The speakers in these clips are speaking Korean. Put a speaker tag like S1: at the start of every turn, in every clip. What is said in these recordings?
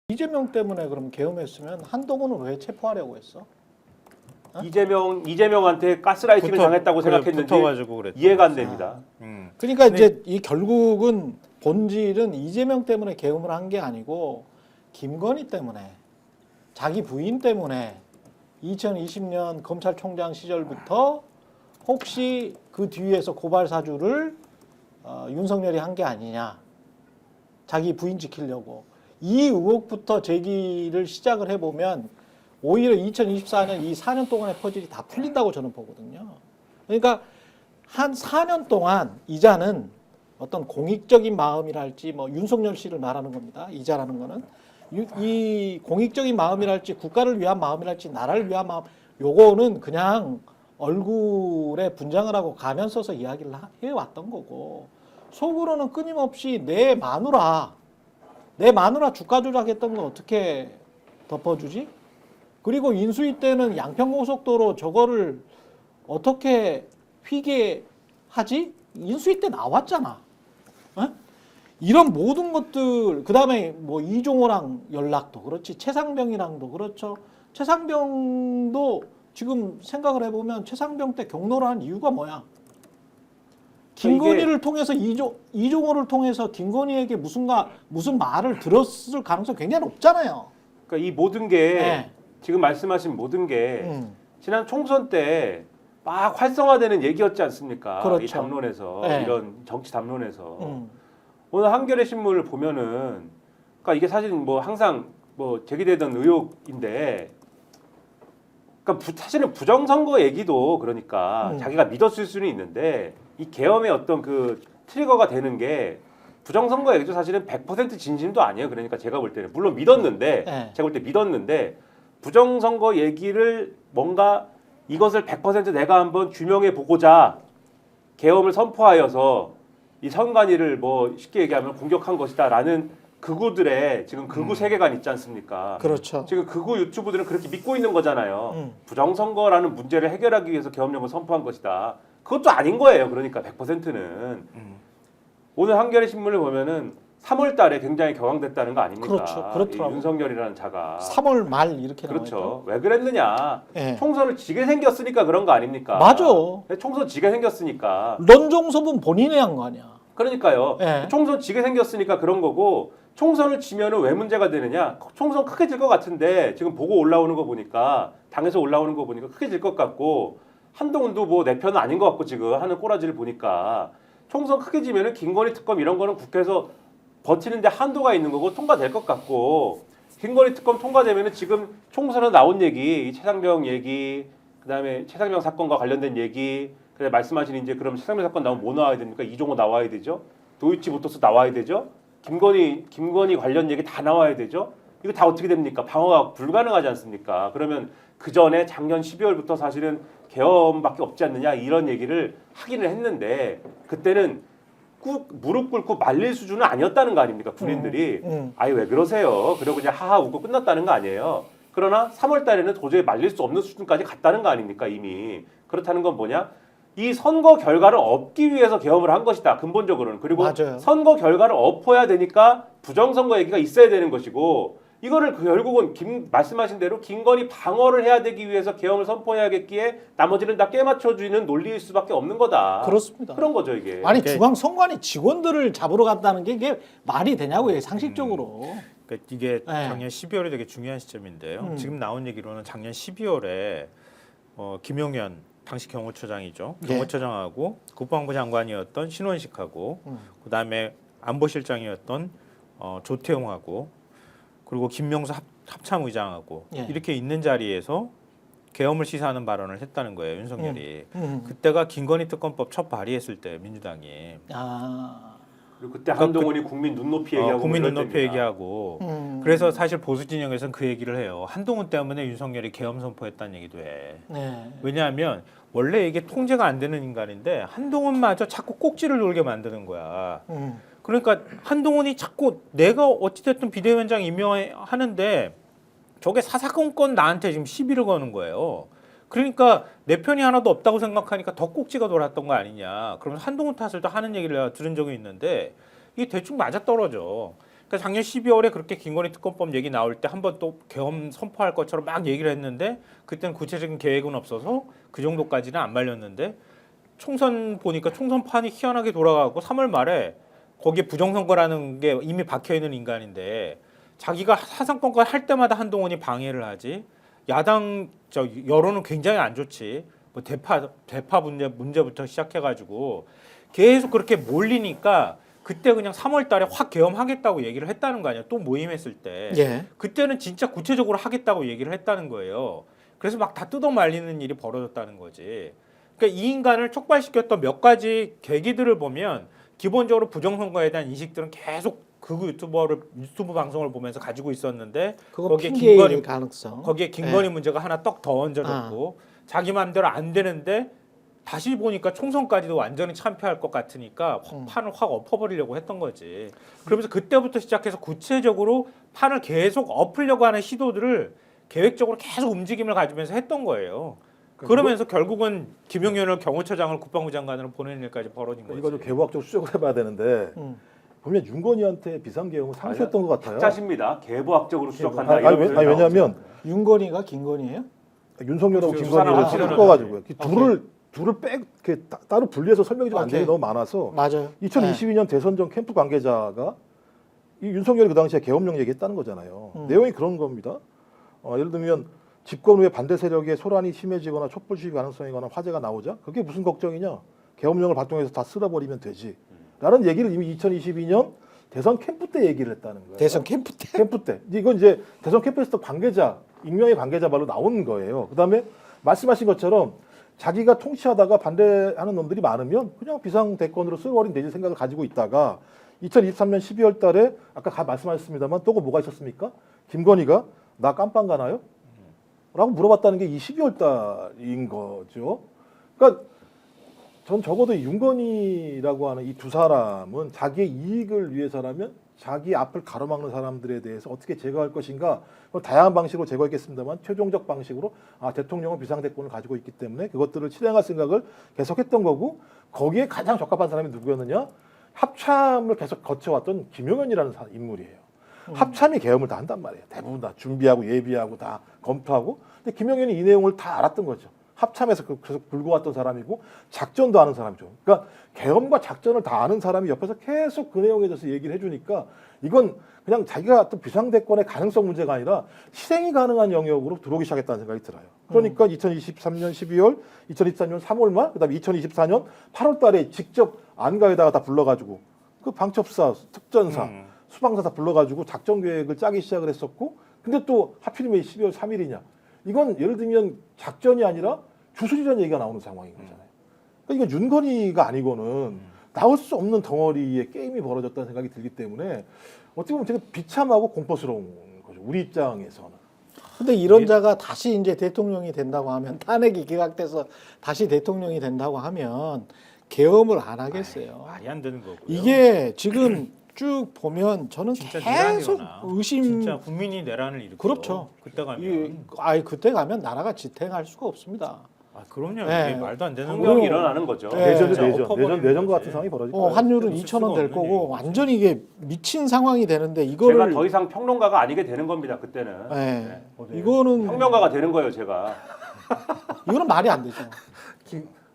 S1: 이재명 때문에 그럼 계엄했으면 한동훈은 왜 체포하려고 했어? 어?
S2: 이재명한테 가스라이팅을 당했다고 생각했는지 이해가 안 됩니다.
S1: 그러니까 이제 이 결국은 본질은 이재명 때문에 계엄을 한 게 아니고 김건희 때문에 자기 부인 때문에 2020년 검찰총장 시절부터 혹시 그 뒤에서 고발 사주를 윤석열이 한 게 아니냐, 자기 부인 지키려고. 이 의혹부터 제기를 시작을 해보면 오히려 2024년 이 4년 동안의 퍼즐이 다 풀린다고 저는 보거든요. 그러니까 한 4년 동안 이자는 어떤 공익적인 마음이랄지, 뭐 윤석열 씨를 말하는 겁니다. 이자라는 거는 이 공익적인 마음이랄지 국가를 위한 마음이랄지 나라를 위한 마음, 요거는 그냥 얼굴에 분장을 하고 가면 써서 이야기를 해왔던 거고, 속으로는 끊임없이 내 마누라 주가 조작했던 거 어떻게 덮어주지? 그리고 인수위 때는 양평고속도로 저거를 어떻게 회계하지? 인수위 때 나왔잖아. 어? 이런 모든 것들, 그 다음에 뭐 이종호랑 연락도 그렇지, 최상병이랑도 그렇죠. 최상병도 지금 생각을 해보면 최상병 때 경로를 한 이유가 뭐야? 김건희를 통해서 이종호를 통해서 김건희에게 무슨 말을 들었을 가능성이 굉장히 높잖아요.
S2: 그러니까 이 모든 게 지금 말씀하신 모든 게 지난 총선 때 막 활성화되는 얘기였지 않습니까?
S1: 그렇죠.
S2: 이 담론에서 이런 정치 담론에서 오늘 한겨레 신문을 보면은 그러니까 이게 사실 뭐 항상 뭐 제기되던 의혹인데, 그러니까 사실은 부정선거 얘기도 그러니까 자기가 믿었을 수는 있는데 이 계엄의 어떤 그 트리거가 되는 게 부정선거 얘기도 사실은 100% 진심도 아니에요. 그러니까 제가 볼 때는 물론 믿었는데 제가 볼 때 믿었는데 부정선거 얘기를 뭔가 이것을 100% 내가 한번 규명해 보고자 계엄을 선포하여서 이 선관위를 뭐 쉽게 얘기하면 공격한 것이다라는 극우들의 지금 극우 세계관 있지 않습니까?
S1: 그렇죠.
S2: 지금 극우 유튜브들은 그렇게 믿고 있는 거잖아요. 부정선거라는 문제를 해결하기 위해서 계엄령을 선포한 것이다. 그것도 아닌 거예요. 그러니까 100%는. 오늘 한겨레 신문을 보면은 3월 달에 굉장히 격앙됐다는 거 아닙니까?
S1: 그렇죠. 그렇더라고요.
S2: 윤석열이라는 자가.
S1: 3월 말 이렇게
S2: 그렇죠.
S1: 나와있죠.
S2: 왜 그랬느냐.
S1: 예.
S2: 총선을 지게 생겼으니까 그런 거 아닙니까?
S1: 맞아.
S2: 총선 지게 생겼으니까.
S1: 런종섭은 본인이 한 거 아니야.
S2: 그러니까요.
S1: 예.
S2: 총선 지게 생겼으니까 그런 거고, 총선을 지면은 왜 문제가 되느냐? 총선 크게 질 것 같은데 지금 보고 올라오는 거 보니까, 당에서 올라오는 거 보니까 크게 질 것 같고, 한동훈도 뭐 내 편은 아닌 것 같고 지금 하는 꼬라지를 보니까 총선 크게 지면은 김건희 특검 이런 거는 국회에서 버티는데 한도가 있는 거고 통과될 것 같고, 김건희 특검 통과되면은 지금 총선에 나온 얘기, 이 최상병 얘기, 그다음에 최상병 사건과 관련된 얘기, 그래 말씀하신 이제 그럼 최상병 사건 나오면 뭐 나와야 됩니까? 이종호 나와야 되죠. 도이치모터스 나와야 되죠. 김건희 관련 얘기 다 나와야 되죠. 이거 다 어떻게 됩니까? 방어가 불가능하지 않습니까? 그러면 그 전에 작년 12월부터 사실은 계엄밖에 없지 않느냐 이런 얘기를 하기는 했는데 그때는 꾹 무릎 꿇고 말릴 수준은 아니었다는 거 아닙니까? 군인들이. 아니 왜 그러세요? 그러고 그냥 하하 웃고 끝났다는 거 아니에요. 그러나 3월 달에는 도저히 말릴 수 없는 수준까지 갔다는 거 아닙니까? 이미. 그렇다는 건 뭐냐? 이 선거 결과를 엎기 위해서 계엄을 한 것이다. 근본적으로는. 그리고
S1: 맞아요.
S2: 선거 결과를 엎어야 되니까 부정선거 얘기가 있어야 되는 것이고, 이거를 결국은 말씀하신 대로 김건희 방어를 해야 되기 위해서 계엄을 선포해야겠기에 나머지는 다 깨맞춰주는 논리일 수밖에 없는 거다.
S1: 그렇습니다.
S2: 그런 거죠 이게.
S1: 아니 중앙선관위 직원들을 잡으러 갔다는 게 이게 말이 되냐고요, 상식적으로.
S3: 그러니까 이게 작년 12월이 되게 중요한 시점인데요. 지금 나온 얘기로는 작년 12월에 김용현 당시 경호처장이죠. 경호처장하고 국방부 장관이었던 신원식하고 그다음에 안보실장이었던 조태용하고 그리고 김명수 합참의장하고 이렇게 있는 자리에서 계엄을 시사하는 발언을 했다는 거예요, 윤석열이. 그때가 김건희 특검법 첫 발의했을 때 민주당이.
S2: 그리고 그때 한동훈이 국민 눈높이 얘기하고
S3: 국민 눈높이 얘기하고 그래서 사실 보수 진영에서는 그 얘기를 해요. 한동훈 때문에 윤석열이 계엄 선포했다는 얘기도 해. 왜냐하면 원래 이게 통제가 안 되는 인간인데 한동훈마저 자꾸 꼭지를 돌게 만드는 거야. 그러니까 한동훈이 자꾸 내가 어찌됐든 비대위원장 임명하는데 저게 사사건건 나한테 지금 시비를 거는 거예요. 그러니까 내 편이 하나도 없다고 생각하니까 더 꼭지가 돌았던 거 아니냐. 그러면 한동훈 탓을 또 하는 얘기를 내가 들은 적이 있는데 이게 대충 맞아떨어져. 그러니까 작년 12월에 그렇게 김건희 특검법 얘기 나올 때 한번 또 계엄 선포할 것처럼 막 얘기를 했는데 그때는 구체적인 계획은 없어서 그 정도까지는 안 말렸는데 총선 보니까 총선판이 희한하게 돌아가고 3월 말에 거기에 부정선거라는 게 이미 박혀있는 인간인데 자기가 사상권과 할 때마다 한동훈이 방해를 하지 야당 여론은 굉장히 안 좋지 뭐 대파 문제부터 시작해가지고 계속 그렇게 몰리니까 그때 그냥 3월 달에 확 계엄하겠다고 얘기를 했다는 거 아니야. 또 모임했을 때.
S1: 예.
S3: 그때는 진짜 구체적으로 하겠다고 얘기를 했다는 거예요. 그래서 막 다 뜯어 말리는 일이 벌어졌다는 거지. 그러니까 이 인간을 촉발시켰던 몇 가지 계기들을 보면 기본적으로 부정선거에 대한 인식들은 계속 그 유튜브 방송을 보면서 가지고 있었는데
S1: 그거
S3: 거기에
S1: 핑계일 가능성.
S3: 거기에 김건희 문제가 하나 떡 더 얹어졌고 자기 마음대로 안 되는데 다시 보니까 총선까지도 완전히 참패할 것 같으니까 판을 확 엎어버리려고 했던 거지. 그러면서 그때부터 시작해서 구체적으로 판을 계속 엎으려고 하는 시도들을 계획적으로 계속 움직임을 가지면서 했던 거예요. 그러면서 결국은 김용현을 경호처장을 국방부 장관으로 보내는 일까지 벌어진 거지.
S4: 이거 좀 개부학적으로 추적을 해봐야 되는데 보면 윤건희한테 비상계엄을 상수했던 것 같아요.
S2: 학자십니다. 개부학적으로 추적한다.
S4: 왜냐하면
S1: 윤건희가 김건희예요?
S4: 윤석열하고
S2: 그렇죠.
S4: 김건희를
S2: 수사나
S4: 섞어가지고요. 둘을 이렇게 따로 분리해서 설명이 좀 안 되는 게 너무 많아서
S1: 맞아요.
S4: 2022년 대선 전 캠프 관계자가 이 윤석열이 그 당시에 계엄령 얘기했다는 거잖아요. 내용이 그런 겁니다. 예를 들면 집권 후에 반대 세력의 소란이 심해지거나 촛불 시위 가능성이 거나 화재가 나오자 그게 무슨 걱정이냐. 계엄령을 발동해서 다 쓸어버리면 되지. 라는 얘기를 이미 2022년 대선 캠프 때 얘기를 했다는 거예요.
S1: 대선 캠프 때?
S4: 캠프 때. 이건 이제 대선 캠프에서 관계자, 익명의 관계자 말로 나온 거예요. 그다음에 말씀하신 것처럼 자기가 통치하다가 반대하는 놈들이 많으면 그냥 비상대권으로 쓸어버리면 되지 생각을 가지고 있다가 2023년 12월 달에 아까 말씀하셨습니다만 또 뭐가 있었습니까? 김건희가 나 깜빵 가나요? 라고 물어봤다는 게 이 12월 달인 거죠. 그러니까 전 적어도 윤건희라고 하는 이 두 사람은 자기의 이익을 위해서라면 자기 앞을 가로막는 사람들에 대해서 어떻게 제거할 것인가 다양한 방식으로 제거했겠습니다만 최종적 방식으로 대통령은 비상대권을 가지고 있기 때문에 그것들을 실행할 생각을 계속했던 거고 거기에 가장 적합한 사람이 누구였느냐? 합참을 계속 거쳐왔던 김용현이라는 인물이에요. 합참이 계엄을 다 한단 말이에요. 대부분 다 준비하고 예비하고 다 검토하고. 근데 김용현이 이 내용을 다 알았던 거죠. 합참에서 계속 불고 왔던 사람이고 작전도 아는 사람이죠. 그러니까 계엄과 작전을 다 아는 사람이 옆에서 계속 그 내용에 대해서 얘기를 해주니까 이건 그냥 자기가 어떤 비상대권의 가능성 문제가 아니라 실행이 가능한 영역으로 들어오기 시작했다는 생각이 들어요. 그러니까 2023년 12월, 2023년 3월 말, 그다음에 2024년 8월 달에 직접 안가에다가 다 불러가지고 그 방첩사, 특전사, 수방사 다 불러가지고 작전 계획을 짜기 시작을 했었고 근데 또 하필이면 12월 3일이냐. 이건 예를 들면 작전이 아니라 주술이라는 얘기가 나오는 상황인 거잖아요. 그러니까 이건 윤건희가 아니고는 나올 수 없는 덩어리의 게임이 벌어졌다는 생각이 들기 때문에 어떻게 보면 되게 비참하고 공포스러운 거죠. 우리 입장에서는.
S1: 근데 이런 자가 다시 이제 대통령이 된다고 하면 탄핵이 기각돼서 다시 대통령이 된다고 하면 계엄을 안 하겠어요.
S3: 말이 안 되는 거고요.
S1: 이게 지금 쭉 보면 저는
S3: 진짜
S1: 계속
S3: 내란이구나.
S1: 의심.
S3: 진짜 국민이 내란을 일으켜.
S1: 그렇죠.
S3: 그때 가면.
S1: 그때 가면 나라가 지탱할 수가 없습니다.
S3: 그럼요.
S1: 네.
S3: 이게 말도 안 되는
S2: 혁명이
S3: 거예요.
S2: 일어나는 거죠.
S1: 네.
S4: 내전 같은 상황이 벌어질 거예요.
S1: 환율은
S3: 없을
S1: 2,000원 될
S3: 수가
S1: 거고
S3: 없는
S1: 완전히 이게 미친 상황이 되는데
S2: 제가
S1: 이거를
S2: 더 이상 평론가가 아니게 되는 겁니다. 그때는.
S1: 네.
S2: 네.
S1: 이거는
S2: 혁명가가 되는 거예요. 제가.
S1: 이거는 말이 안 되죠.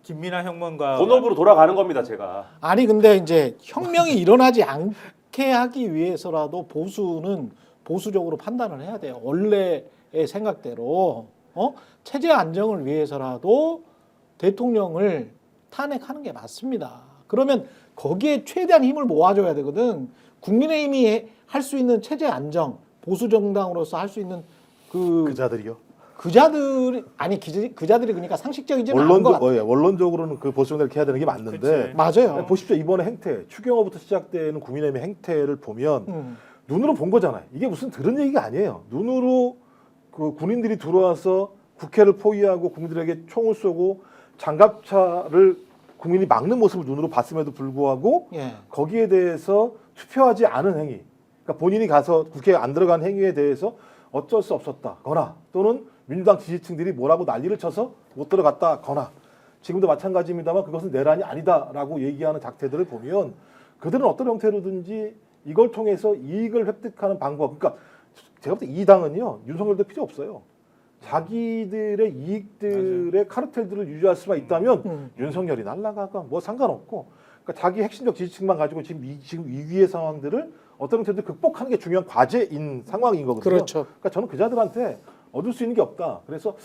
S3: 김민하 혁명가
S2: 본업으로 돌아가는 겁니다. 제가.
S1: 아니 근데 이제 혁명이 일어나지 않게 하기 위해서라도 보수는 보수적으로 판단을 해야 돼요. 원래의 생각대로 체제 안정을 위해서라도 대통령을 탄핵하는 게 맞습니다. 그러면 거기에 최대한 힘을 모아줘야 되거든. 국민의힘이 할 수 있는 체제 안정, 보수 정당으로서 할 수 있는
S4: 그자들이요.
S1: 그자들이 아니 그자들이 그러니까 상식적이지는 않은 것 같아요.
S4: 원론적으로는 그 보수 정당을 해야 되는 게 맞는데
S1: 맞아요.
S4: 보십시오. 이번에 행태 추경호부터 시작되는 국민의힘의 행태를 보면 눈으로 본 거잖아요. 이게 무슨 들은 얘기가 아니에요. 눈으로 그 군인들이 들어와서 국회를 포위하고 국민들에게 총을 쏘고 장갑차를 국민이 막는 모습을 눈으로 봤음에도 불구하고
S1: 예.
S4: 거기에 대해서 투표하지 않은 행위, 그러니까 본인이 가서 국회에 안 들어간 행위에 대해서 어쩔 수 없었다거나 또는 민주당 지지층들이 뭐라고 난리를 쳐서 못 들어갔다거나 지금도 마찬가지입니다만 그것은 내란이 아니다라고 얘기하는 작태들을 보면 그들은 어떤 형태로든지 이걸 통해서 이익을 획득하는 방법. 그러니까 제가 볼 때 이 당은요 윤석열도 필요 없어요. 자기들의 이익들의 카르텔들을 유지할 수만 있다면 윤석열이 날아가가 뭐 상관없고, 그러니까 자기 핵심적 지지층만 가지고 지금 위기의 상황들을 어떤 형태든 극복하는 게 중요한 과제인 상황인 거거든요.
S1: 그렇죠.
S4: 그러니까 저는 그자들한테 얻을 수 있는 게 없다. 그래서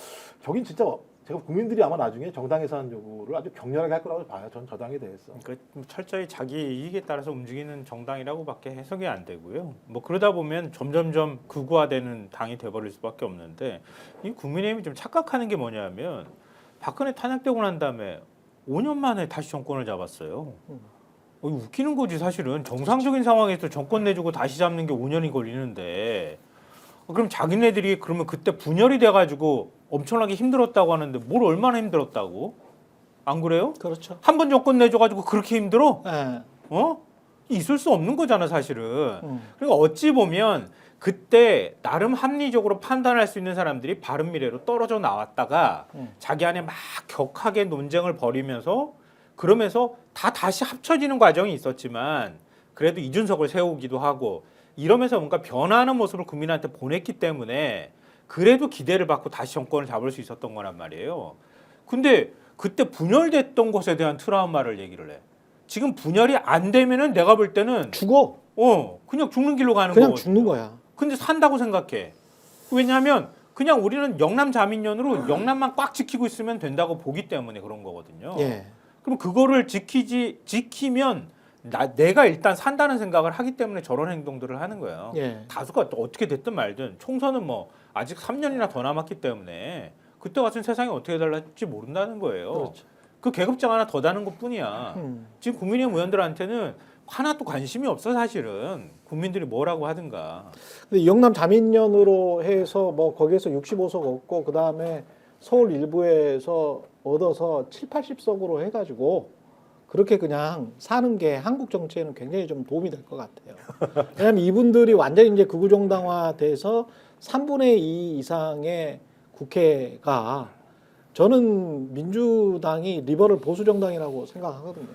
S4: 저긴 진짜 제가 국민들이 아마 나중에 정당 해산 요구를 아주 격렬하게 할 거라고 봐요. 전 저 당에 대해서.
S3: 그러니까 철저히 자기 이익에 따라서 움직이는 정당이라고밖에 해석이 안 되고요. 뭐 그러다 보면 점점점 극우화되는 당이 돼버릴 수밖에 없는데, 이 국민의힘이 좀 착각하는 게 뭐냐면 박근혜 탄핵되고 난 다음에 5년 만에 다시 정권을 잡았어요. 웃기는 거지 사실은. 정상적인 상황에서 정권 내주고 다시 잡는 게 5년이 걸리는데, 그럼 자기네들이 그러면 그때 분열이 돼가지고 엄청나게 힘들었다고 하는데 뭘 얼마나 힘들었다고? 안 그래요?
S1: 그렇죠.
S3: 한 번 정권 내줘가지고 그렇게 힘들어?
S1: 예.
S3: 있을 수 없는 거잖아 사실은. 그리고 어찌 보면 그때 나름 합리적으로 판단할 수 있는 사람들이 바른미래로 떨어져 나왔다가 자기 안에 막 격하게 논쟁을 벌이면서 그러면서 다시 합쳐지는 과정이 있었지만 그래도 이준석을 세우기도 하고 이러면서 뭔가 변화하는 모습을 국민한테 보냈기 때문에 그래도 기대를 받고 다시 정권을 잡을 수 있었던 거란 말이에요. 근데 그때 분열됐던 것에 대한 트라우마를 얘기를 해. 지금 분열이 안 되면은 내가 볼 때는
S1: 죽어.
S3: 그냥 죽는 길로 가는
S1: 그냥
S3: 거거든요.
S1: 죽는 거야.
S3: 근데 산다고 생각해. 왜냐하면 그냥 우리는 영남 자민련으로 영남만 꽉 지키고 있으면 된다고 보기 때문에 그런 거거든요.
S1: 예.
S3: 그럼 그거를 지키면 내가 일단 산다는 생각을 하기 때문에 저런 행동들을 하는 거예요.
S1: 예.
S3: 다수가 또 어떻게 됐든 말든 총선은 뭐 아직 3년이나 더 남았기 때문에 그때 같은 세상이 어떻게 달라질지 모른다는 거예요.
S1: 그렇죠.
S3: 그 계급장 하나 더 다는 것뿐이야. 지금 국민의힘 의원들한테는 하나도 관심이 없어 사실은. 국민들이 뭐라고 하든가.
S1: 근데 영남 자민련으로 해서 뭐 거기에서 65석 얻고 그다음에 서울 일부에서 얻어서 7, 80석으로 해가지고 그렇게 그냥 사는 게 한국 정치에는 굉장히 좀 도움이 될 것 같아요. 왜냐하면 이분들이 완전히 이제 극우 정당화돼서 3분의 2 이상의 국회가 저는 민주당이 리버럴 보수 정당이라고 생각하거든요.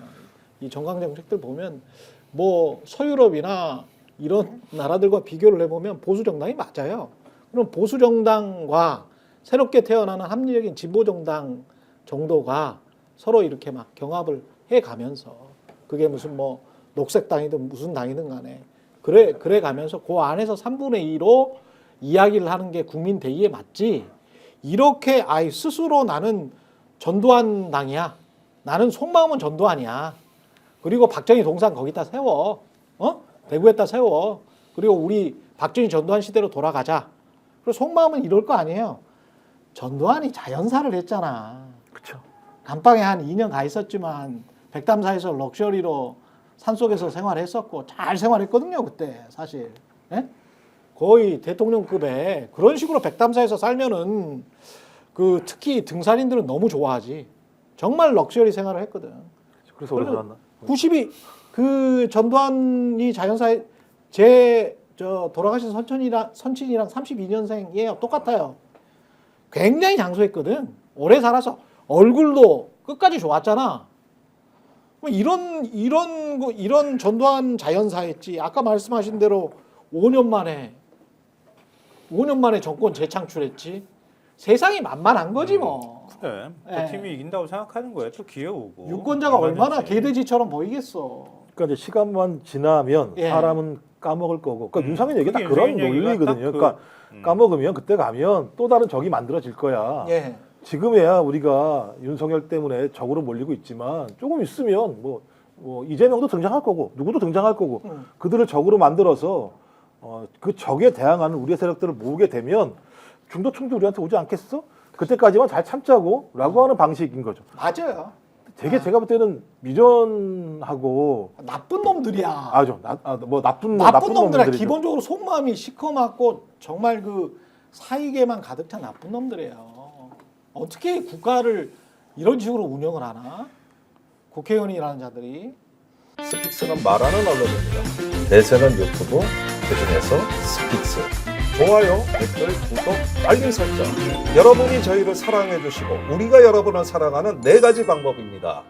S1: 이 정강 정책들 보면 뭐 서유럽이나 이런 나라들과 비교를 해보면 보수 정당이 맞아요. 그럼 보수 정당과 새롭게 태어나는 합리적인 진보 정당 정도가 서로 이렇게 막 경합을 해가면서 그게 무슨 뭐 녹색당이든 무슨 당이든 간에 그래 가면서 그 안에서 3분의 2로 이야기를 하는 게 국민 대의에 맞지. 이렇게 스스로 나는 전두환 당이야. 나는 속마음은 전두환이야. 그리고 박정희 동상 거기다 세워. 대구에다 세워. 그리고 우리 박정희 전두환 시대로 돌아가자. 그리고 속마음은 이럴 거 아니에요. 전두환이 자연사를 했잖아.
S4: 그렇죠.
S1: 감방에 한 2년 가 있었지만 백담사에서 럭셔리로 산속에서 생활했었고 잘 생활했거든요. 그때 사실. 예? 거의 대통령급에 그런 식으로 백담사에서 살면은 그 특히 등산인들은 너무 좋아하지. 정말 럭셔리 생활을 했거든.
S4: 그래서 오래 살았나?
S1: 92 그 전두환이 자연사에 돌아가신 선친이랑 32년생이에요. 똑같아요. 굉장히 장수했거든. 오래 살아서 얼굴도 끝까지 좋았잖아. 뭐 이런 전두환 자연사했지. 아까 말씀하신 대로 5년 만에 정권 재창출했지. 세상이 만만한 거지 뭐.
S3: 그래.
S1: 예.
S3: 그 팀이 이긴다고 생각하는 거야. 또 기회 오고.
S1: 유권자가 얼마나
S3: 얼마든지.
S1: 개돼지처럼 보이겠어.
S4: 그러니까 이제 시간만 지나면
S1: 예.
S4: 사람은 까먹을 거고. 그러니까 윤상현 얘기 딱
S3: 그게
S4: 그런
S3: 윤상현 얘기가
S4: 논리거든요.
S3: 딱 그-
S4: 그러니까 까먹으면 그때 가면 또 다른 적이 만들어질 거야.
S1: 예.
S4: 지금에야 우리가 윤석열 때문에 적으로 몰리고 있지만 조금 있으면 뭐 이재명도 등장할 거고 누구도 등장할 거고 그들을 적으로 만들어서 그 적에 대항하는 우리의 세력들을 모으게 되면 중도 충돌 우리한테 오지 않겠어? 그때까지만 잘 참자고라고 하는 방식인 거죠.
S1: 맞아요.
S4: 되게 제가 볼 때는 미전하고
S1: 나쁜 놈들이야.
S4: 나쁜
S1: 놈들이야.
S4: 놈들이죠.
S1: 기본적으로 속마음이 시커멓고 정말 그 사익에만 가득 찬 나쁜 놈들이에요. 어떻게 국가를 이런 식으로 운영을 하나? 국회의원이라는 자들이.
S5: 스픽스는 말하는 언론입니다. 대세는 유튜브, 그중에서 스픽스. 좋아요, 댓글, 구독, 알림 설정. 여러분이 저희를 사랑해 주시고 우리가 여러분을 사랑하는 4가지 방법입니다.